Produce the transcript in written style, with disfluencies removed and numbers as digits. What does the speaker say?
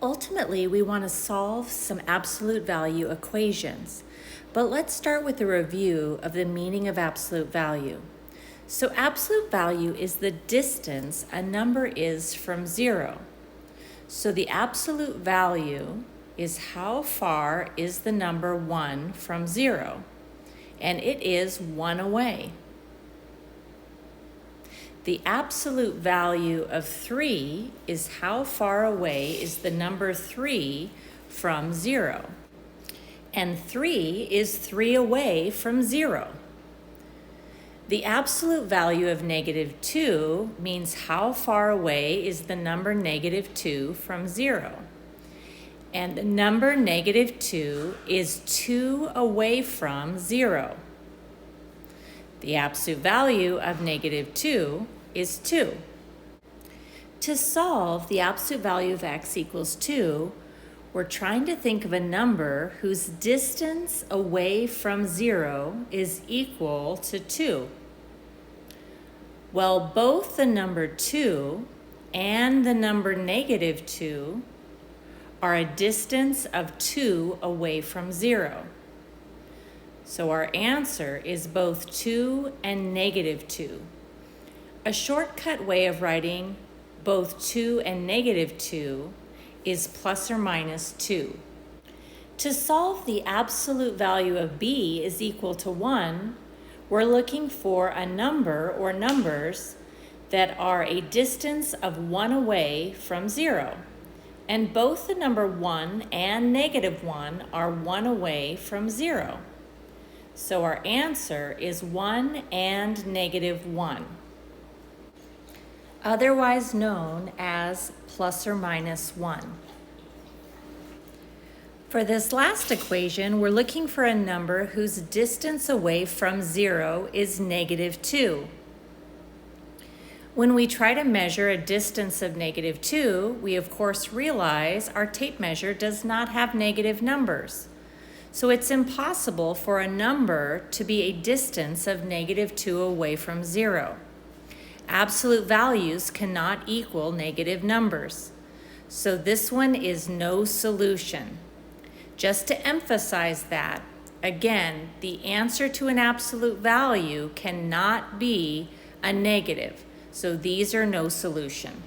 Ultimately, we want to solve some absolute value equations, but let's start with a review of the meaning of absolute value. So absolute value is the distance a number is from zero. So the absolute value is how far is the number 1 from 0, and it is 1 away. The absolute value of 3 is how far away is the number 3 from 0, and 3 is 3 away from 0. The absolute value of -2 means how far away is the number -2 from 0. And the number -2 is 2 away from 0. The absolute value of -2 is 2. To solve the absolute value of x equals 2, we're trying to think of a number whose distance away from 0 is equal to 2. Well, both the number 2 and the number -2 are a distance of 2 away from 0. So our answer is both 2 and -2. A shortcut way of writing both 2 and -2 is plus or minus 2. To solve the absolute value of b is equal to 1, we're looking for a number or numbers that are a distance of 1 away from 0. And both the number 1 and -1 are 1 away from 0. So our answer is 1 and -1, otherwise known as plus or minus 1. For this last equation, we're looking for a number whose distance away from 0 is -2. When we try to measure a distance of -2, we of course realize our tape measure does not have negative numbers. So it's impossible for a number to be a distance of -2 away from 0. Absolute values cannot equal negative numbers. So this one is no solution. Just to emphasize that, again, the answer to an absolute value cannot be a negative. So these are no solution.